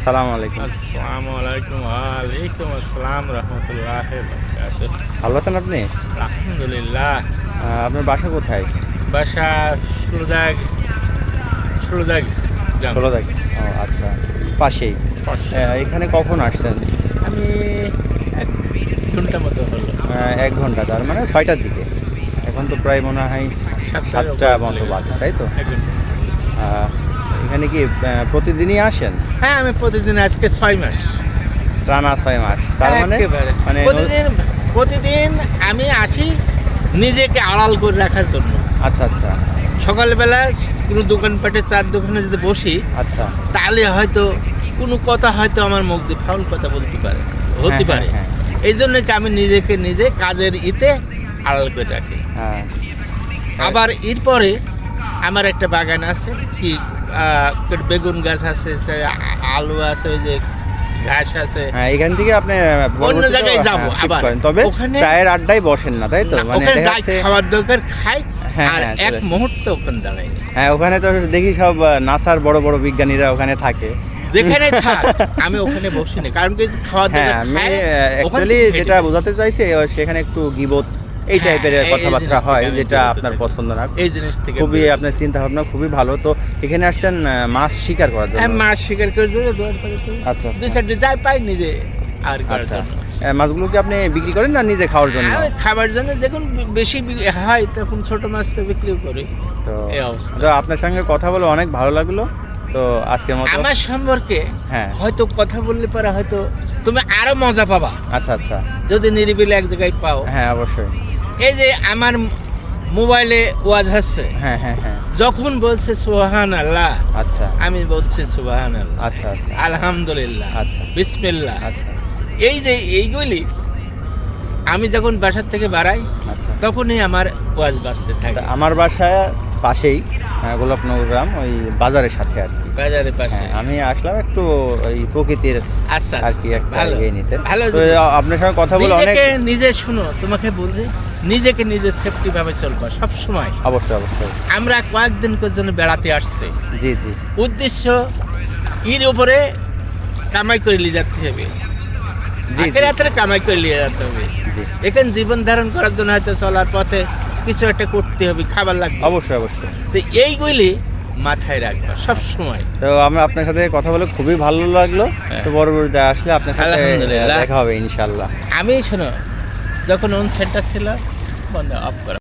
আসসালামু আলাইকুম। আসসালামু আলাইকুম। ওয়ালাইকুম আসসালাম রহমতুল্লাহ বারাকাতুহ। ভালো আছেন আপনি? আলহামদুলিল্লাহ। আপনার বাসা কোথায়? বাসা ষোলদাগ ষোলদাগ গ্রাম। ষোলোদাগ। ও আচ্ছা, পাশেই। পাশে। এখানে কখন আসছেন? আমি 1 ঘন্টা মতো হলো। 1 ঘন্টা, তার মানে 6টার দিকে। এখন তো প্রায় মনে হয় 7টা মতো বাজে, তাই তো? 1 ঘন্টা। আহ, এখানে কি প্রতিদিনই আসেন? হ্যাঁ, আমি প্রতিদিন আজকে 6 মাস। টানা 6 মাস, তার মানে একেবারে। মানে প্রতিদিন আমি আসি নিজেকে আড়াল করে রাখার জন্য। আচ্ছা আচ্ছা সকালবেলা কোনো দোকানপাটে চার দোকানে যদি বসি আচ্ছা। তাহলে হয়তো কোনো কথা হয়তো আমার মুখ দিয়ে ফাউল কথা বলতে পারে, হতে হ্যাঁ, পারে। হ্যাঁ, এই জন্য কি আমি নিজেকে নিজে কাজের ইতে আড়াল করে রাখি। হ্যাঁ। আবার এরপরে আমার একটা বাগান আছে, কি বেগুন গাছ আছে, আলু আছে, ওই যে ঘাস আছে। হ্যাঁ, এখান থেকে আপনি অন্য জায়গায় যাবো শিফট আবার। করেন, তবে ওখানে চায়ের আড্ডায় বসেন না, তাই তো? না, মানে ওখানে দেখা যাই যাচ্ছে খাবার দরকার খাই, হ্যাঁ, আর হ্যাঁ, এক চলে আসে। মুহূর্ত ওখানে দাঁড়াইনি। হ্যাঁ, ওখানে তো দেখি সব নাসার বড় বড় বিজ্ঞানীরা ওখানে থাকে। যেখানে থাক আমি ওখানে বসি না, কারণ কি খাওয়া হ্যাঁ, দাওয়া আমি খাই, ওখান অ্যাকচুয়ালি থেকে যেটা হেঁটে বোঝাতে চাইছি সেখানে একটু গিবত এই হ্যাঁ, টাইপের এই কথাবার্তা জিনিস থেকে হয়, আমি যেটা বিরত আপনার থাকি। পছন্দ না। এই জিনিস থেকে খুবই বিরত আপনার চিন্তা ভাবনা খুবই ভালো। তো এখানে আসছেন মাছ শিকার করার থাকি। হ্যাঁ, জন্য? মাছ শিকার করে জন্য দোয়ার পাড়ে করি। আচ্ছা, দুই আচ্ছা। সাইডে যাই পাই নিজে আর করার আচ্ছা, জন্য। মাছগুলো কি আপনি বিক্রি করেন না নিজে খাওয়ার জন্য? আমি খাবার জন্য যখন বেশি হয় তখন ছোট মাছ তো বিক্রি করি। তো এই অবস্থা। তো আপনার সঙ্গে কথা বলে অনেক ভালো লাগলো। তো আজকের মতো আমার সম্পর্কে হ্যাঁ। হয়তো কথা বললে পরে হয়তো তুমি আরো মজা পাবা আচ্ছা আচ্ছা। যদি নিরিবিলি এক জায়গায় পাও। হ্যাঁ, অবশ্যই। এই যে আমার মোবাইলে ওয়াজ হচ্ছে, হ্যাঁ হ্যাঁ হ্যাঁ। যখন বলছে সুবহান আল্লাহ, আচ্ছা আমি বলছি সুবহান আল্লাহ, আচ্ছা আচ্ছা আলহামদুলিল্লাহ, আচ্ছা। বিসমিল্লাহ। আচ্ছা এই যে এইগুলি আমি যখন বাসার থেকে বাড়াই আচ্ছা। তখনই আমার ওয়াজ বাজতে তা থাকে। আমার বাসায় পাশেই গোলাপনগর গ্রাম, ওই বাজারের সাথে আর কি। বাজারের পাশে। হ্যাঁ, আমি আসলাম একটু ওই প্রকৃতির আচ্ছা আর কি একটা ভালো ইয়ে নিতে। ভালো তো জিনিস। আপনার সঙ্গে কথা বলে অনেক নিজেকে নিজে শুনো, তোমাকে বলছি নিজেকে নিজে সেফটি ভাবে চলবা সব সময়। অবশ্যই অবশ্যই। আমরা কয়েকদিন জন্য বেড়াতে আসছি, জি জি উদ্দেশ্য এর উপরে কামাই করে নিয়ে যেতে হবে, জি আখেরাতের কামাই করে নিয়ে যেতে হবে। জি এখানে জীবন ধারণ করার জন্য হয়তো চলার পথে কিছু একটা করতে হবে, খাবার লাগবে। অবশ্যই অবশ্যই। তো এইগুলি মাথায় রাখবা সব সময়। তো আমরা আপনার সাথে কথা বলে খুবই ভালো লাগলো। হ্যাঁ। তো পরবর্তীতে আসলে আপনার সাথে আলহামদুলিল্লাহ। দেখা হবে ইনশাল্লাহ। আমি শোনো, যখন অন সেন্টার ছিল বন্ধ অফ করা।